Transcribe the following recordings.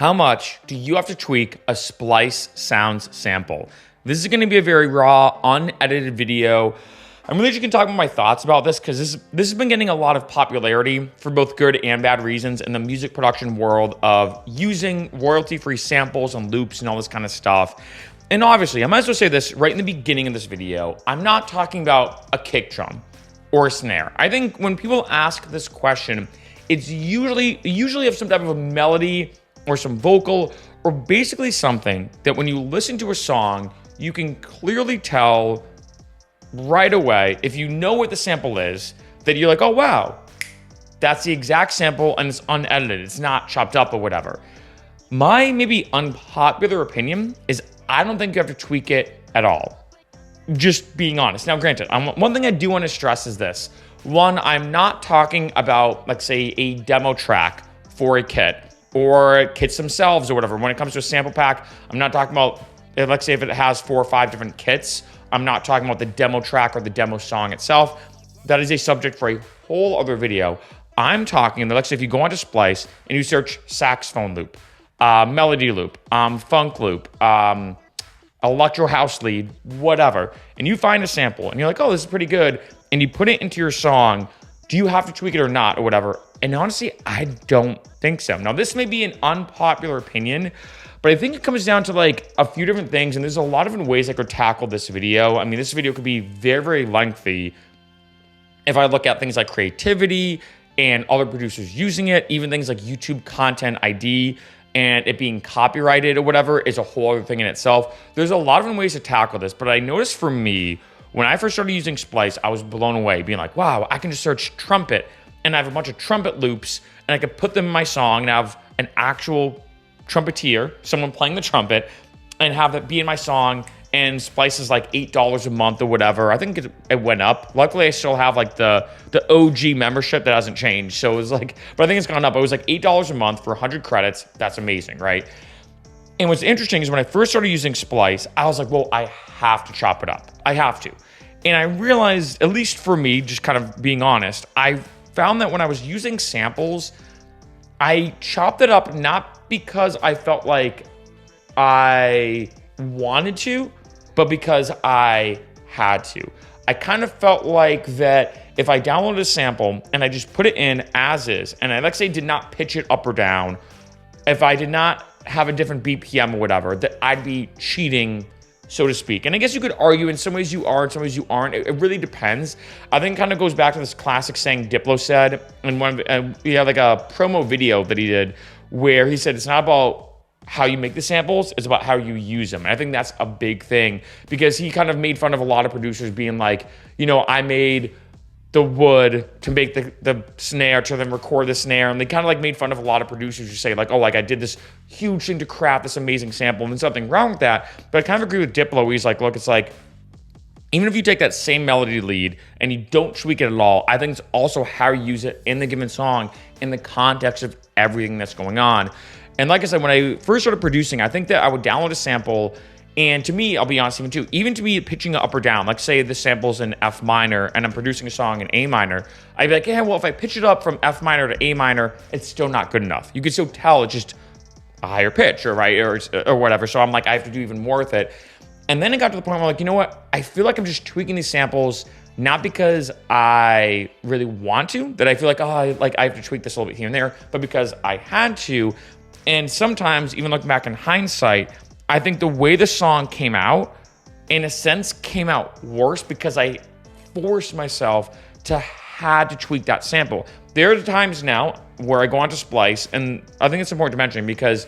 How much do you have to tweak a Splice Sounds sample? This is going to be a very raw, unedited video. I'm really just going to talk about my thoughts about this because this has been getting a lot of popularity for both good and bad reasons in the music production world of using royalty-free samples and loops and all this kind of stuff. And obviously, I might as well say this right in the beginning of this video. I'm not talking about a kick drum or a snare. I think when people ask this question, it's usually of some type of a melody or some vocal, or basically something that when you listen to a song, you can clearly tell right away, if you know what the sample is, that you're like, oh wow, that's the exact sample and it's unedited, it's not chopped up or whatever. My maybe unpopular opinion is I don't think you have to tweak it at all. Just being honest. Now granted, one thing I do want to stress is this. One, I'm not talking about, let's say, a demo track for a kit, or kits themselves or whatever. When it comes to a sample pack, I'm not talking about, let's say if it has 4 or 5 different kits, I'm not talking about the demo track or the demo song itself. That is a subject for a whole other video. I'm talking, let's say if you go onto Splice and you search saxophone loop, melody loop, funk loop, electro house lead, whatever, and you find a sample and you're like, oh, this is pretty good, and you put it into your song, do you have to tweak it or not or whatever? And honestly, I don't think so. Now, this may be an unpopular opinion, but I think it comes down to like a few different things, and there's a lot of different ways I could tackle this video. I mean, this video could be very, very lengthy if I look at things like creativity and other producers using it, even things like YouTube content ID and it being copyrighted or whatever is a whole other thing in itself. There's a lot of different ways to tackle this, but I noticed for me, when I first started using Splice, I was blown away, being like, wow, I can just search trumpet, and I have a bunch of trumpet loops, and I could put them in my song and have an actual trumpeter, someone playing the trumpet, and have that be in my song. And Splice is like $8 a month or whatever. I think it went up. Luckily, I still have like the OG membership that hasn't changed. So it was like, but I think it's gone up. It was like $8 a month for 100 credits. That's amazing, right? And what's interesting is when I first started using Splice, I was like, well, I have to chop it up. I have to. And I realized, at least for me, just kind of being honest, I found that when I was using samples, I chopped it up not because I felt like I wanted to, but because I had to. I kind of felt like that if I downloaded a sample and I just put it in as is, and I, let's say, did not pitch it up or down, if I did not have a different BPM or whatever, that I'd be cheating, so to speak. And I guess you could argue in some ways you are, in some ways you aren't. It really depends. I think it kind of goes back to this classic saying Diplo said in one of, he had like a promo video that he did where he said, it's not about how you make the samples, it's about how you use them. And I think that's a big thing because he kind of made fun of a lot of producers being like, you know, I made the wood to make the snare to then record the snare. And they kind of like made fun of a lot of producers who say like, oh, like I did this huge thing to craft this amazing sample, and there's nothing wrong with that. But I kind of agree with Diplo. He's like, look, it's like, even if you take that same melody lead and you don't tweak it at all, I think it's also how you use it in the given song in the context of everything that's going on. And like I said, when I first started producing, I think that I would download a sample, and to me, I'll be honest even to me pitching it up or down, like say the sample's in F minor and I'm producing a song in A minor, I'd be like, yeah, well, if I pitch it up from F minor to A minor, it's still not good enough. You can still tell it's just a higher pitch or whatever. So I'm like, I have to do even more with it. And then it got to the point where I'm like, you know what? I feel like I'm just tweaking these samples, not because I really want to, that I feel like, oh, I have to tweak this a little bit here and there, but because I had to. And sometimes, even looking back in hindsight, I think the way the song came out, in a sense, came out worse because I forced myself to had to tweak that sample. There are times now where I go onto Splice, and I think it's important to mention because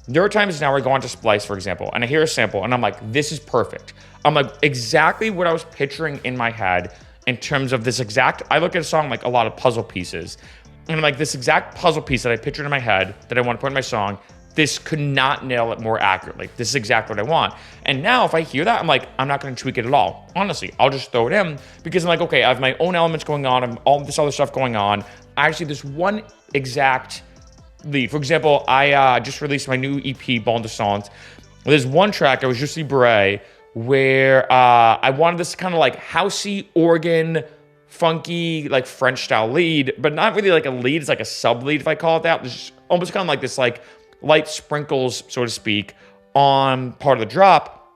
there are times now where I go onto Splice, for example, and I hear a sample, and I'm like, this is perfect. I'm like, exactly what I was picturing in my head in terms of this exact, I look at a song like a lot of puzzle pieces, and I'm like, this exact puzzle piece that I pictured in my head that I want to put in my song, this could not nail it more accurately. This is exactly what I want. And now if I hear that, I'm like, I'm not going to tweak it at all. Honestly, I'll just throw it in because I'm like, okay, I have my own elements going on. I have all this other stuff going on. Actually, there's one exact lead. For example, I just released my new EP, Bon de Sons. There's one track, I was just Libre, where I wanted this kind of like housey organ, funky, like French style lead, but not really like a lead. It's like a sub lead, if I call it that. It's almost kind of like this like light sprinkles, so to speak, on part of the drop,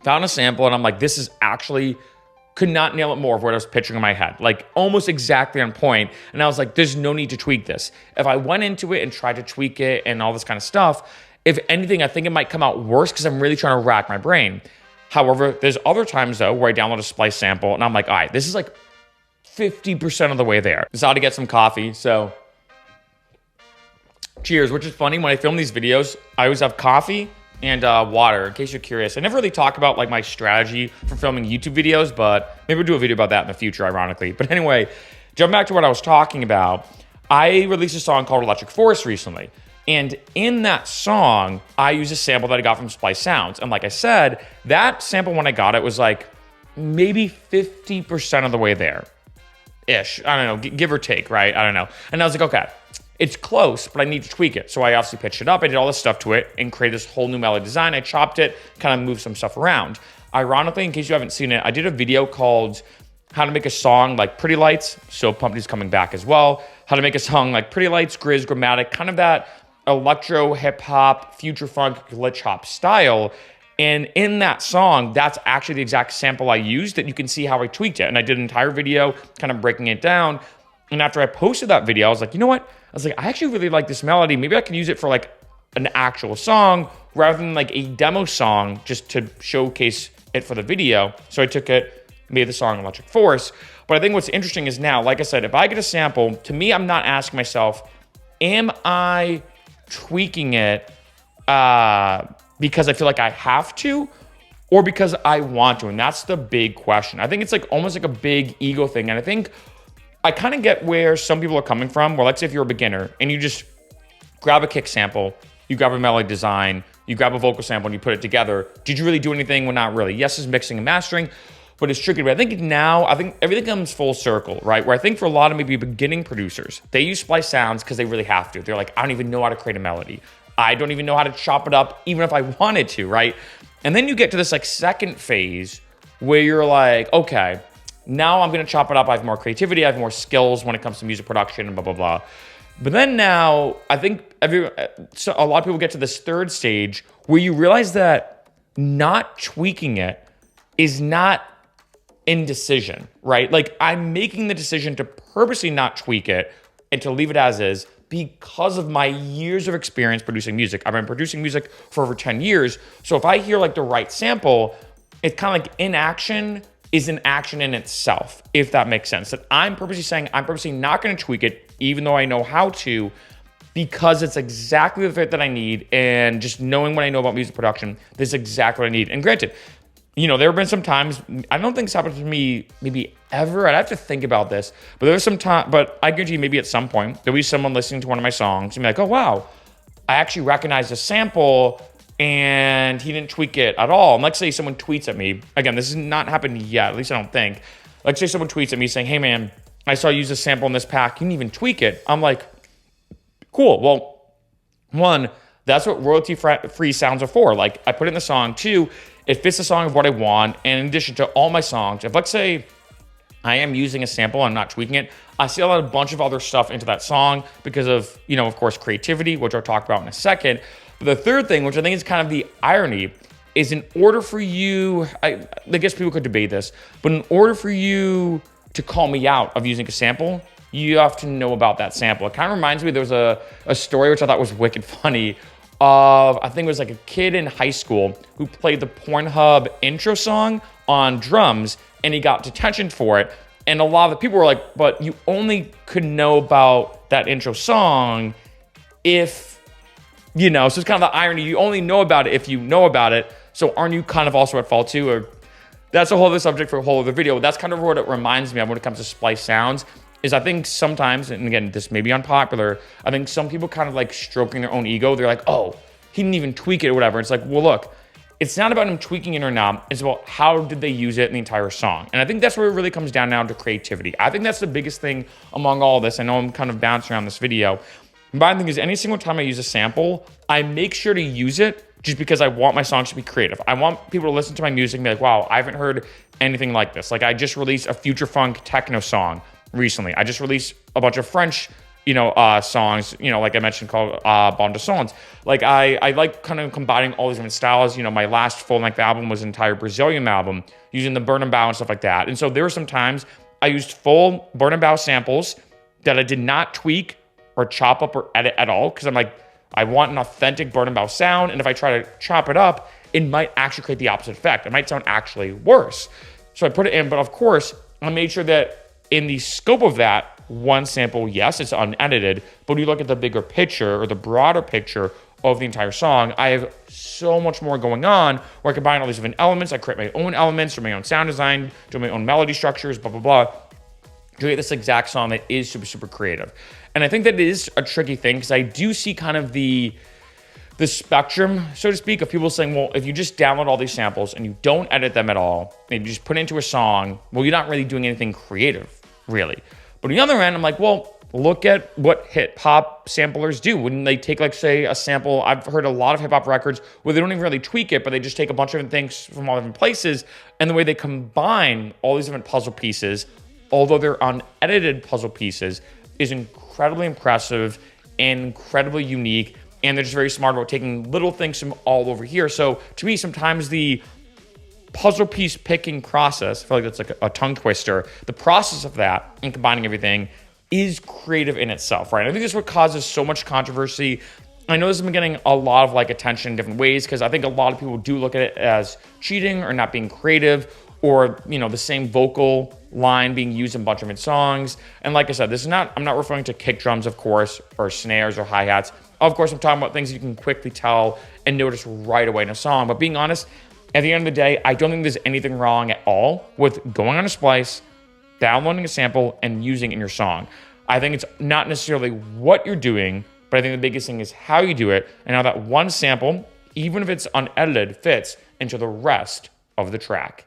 found a sample, and I'm like, this is actually, could not nail it more of what I was picturing in my head. Like almost exactly on point. And I was like, there's no need to tweak this. If I went into it and tried to tweak it and all this kind of stuff, if anything, I think it might come out worse because I'm really trying to rack my brain. However, there's other times though where I download a Splice sample and I'm like, all right, this is like 50% of the way there. Decided to get some coffee, so cheers. Which is funny, when I film these videos, I always have coffee and water, in case you're curious. I never really talk about like my strategy for filming YouTube videos, but maybe we'll do a video about that in the future, ironically. But anyway, jump back to what I was talking about. I released a song called Electric Forest recently. And in that song, I used a sample that I got from Splice Sounds. And like I said, that sample when I got it was like maybe 50% of the way there-ish. I don't know, give or take, right? I don't know. And I was like, okay, it's close, but I need to tweak it. So I obviously pitched it up. I did all this stuff to it and created this whole new melody design. I chopped it, kind of moved some stuff around. Ironically, in case you haven't seen it, I did a video called How to Make a Song Like Pretty Lights. So Pumpkin's coming back as well. How to make a song like Pretty Lights, Grizz, Grammatic, kind of that electro, hip hop, future funk, glitch hop style. And in that song, that's actually the exact sample I used that you can see how I tweaked it. And I did an entire video kind of breaking it down. And after I posted that video, I was like, you know what? I was like, I actually really like this melody. Maybe I can use it for like an actual song rather than like a demo song just to showcase it for the video. So I took it, made the song Electric Forest. But I think what's interesting is now, like I said, if I get a sample, to me, I'm not asking myself, am I tweaking it because I feel like I have to, or because I want to? And that's the big question. I think it's like almost like a big ego thing. And I think I kind of get where some people are coming from, where let's say if you're a beginner and you just grab a kick sample, you grab a melody design, you grab a vocal sample and you put it together. Did you really do anything? Well, not really. Yes, it's mixing and mastering, but it's tricky. But I think now, I think everything comes full circle, right? Where I think for a lot of maybe beginning producers, they use Splice Sounds because they really have to. They're like, I don't even know how to create a melody. I don't even know how to chop it up, even if I wanted to, right? And then you get to this like second phase where you're like, okay, now I'm gonna chop it up. I have more creativity. I have more skills when it comes to music production and blah, blah, blah. But then now, I think so a lot of people get to this third stage where you realize that not tweaking it is not indecision, right? Like I'm making the decision to purposely not tweak it and to leave it as is because of my years of experience producing music. I've been producing music for over 10 years. So if I hear like the right sample, it's kind of like inaction is an action in itself, if that makes sense. That I'm purposely saying I'm purposely not going to tweak it, even though I know how to, because it's exactly the fit that I need. And just knowing what I know about music production, this is exactly what I need. And granted, you know, there have been some times, I don't think it's happened to me maybe ever. I'd have to think about this, but there's some time, but I guarantee maybe at some point, there'll be someone listening to one of my songs and be like, oh, wow, I actually recognize the sample and he didn't tweak it at all. And let's say someone tweets at me. Again, this has not happened yet, at least I don't think. Let's say someone tweets at me saying, hey man, I saw you use a sample in this pack. You didn't even tweak it. I'm like, cool. Well, one, that's what royalty-free sounds are for. Like I put it in the song. Two, it fits the song of what I want. And in addition to all my songs, if let's say I am using a sample, I'm not tweaking it, I still add a bunch of other stuff into that song because of, you know, of course, creativity, which I'll talk about in a second. But the third thing, which I think is kind of the irony, is in order for you, I guess people could debate this, but in order for you to call me out of using a sample, you have to know about that sample. It kind of reminds me, there was a story which I thought was wicked funny of, I think it was like a kid in high school who played the Pornhub intro song on drums and he got detention for it. And a lot of the people were like, but you only could know about that intro song if, you know, so it's kind of the irony. You only know about it if you know about it. So aren't you kind of also at fault too? Or that's a whole other subject for a whole other video. That's kind of what it reminds me of when it comes to Splice Sounds. Is I think sometimes, and again, this may be unpopular, I think some people kind of like stroking their own ego. They're like, oh, he didn't even tweak it or whatever. It's like, well, look, it's not about him tweaking it or not. It's about how did they use it in the entire song. And I think that's where it really comes down now to creativity. I think that's the biggest thing among all this. I know I'm kind of bouncing around this video. My thing is any single time I use a sample, I make sure to use it just because I want my songs to be creative. I want people to listen to my music and be like, wow, I haven't heard anything like this. Like I just released a future funk techno song recently. I just released a bunch of French songs, like I mentioned, called Bande de Sons. Like I like kind of combining all these different styles. My last full-length album was an entire Brazilian album using the burn and bow and stuff like that. And so there were some times I used full burn and bow samples that I did not tweak or chop up or edit at all, because I'm like, I want an authentic burn and bow sound, and if I try to chop it up, it might actually create the opposite effect. It might sound actually worse. So I put it in, but of course, I made sure that in the scope of that one sample, yes, it's unedited, but when you look at the bigger picture or the broader picture of the entire song, I have so much more going on where I combine all these different elements. I create my own elements, do my own sound design, do my own melody structures, blah, blah, blah, to create this exact song that is super, super creative. And I think that it is a tricky thing, because I do see kind of the spectrum, so to speak, of people saying, well, if you just download all these samples and you don't edit them at all, and you just put it into a song, well, you're not really doing anything creative, really. But on the other end, I'm like, well, look at what hip hop samplers do. When they take, like, say, a sample, I've heard a lot of hip hop records where they don't even really tweak it, but they just take a bunch of different things from all different places, and the way they combine all these different puzzle pieces, although they're unedited puzzle pieces, is incredibly impressive and incredibly unique. And they're just very smart about taking little things from all over here. So to me, sometimes the puzzle piece picking process, I feel like that's like a tongue twister, the process of that and combining everything is creative in itself, right? I think this is what causes so much controversy. I know this has been getting a lot of attention in different ways, because I think a lot of people do look at it as cheating or not being creative, or the same vocal line being used in a bunch of different songs. And like I said, I'm not referring to kick drums, of course, or snares or hi-hats. Of course, I'm talking about things you can quickly tell and notice right away in a song. But being honest, at the end of the day, I don't think there's anything wrong at all with going on a Splice, downloading a sample, and using it in your song. I think it's not necessarily what you're doing, but I think the biggest thing is how you do it, and how that one sample, even if it's unedited, fits into the rest of the track.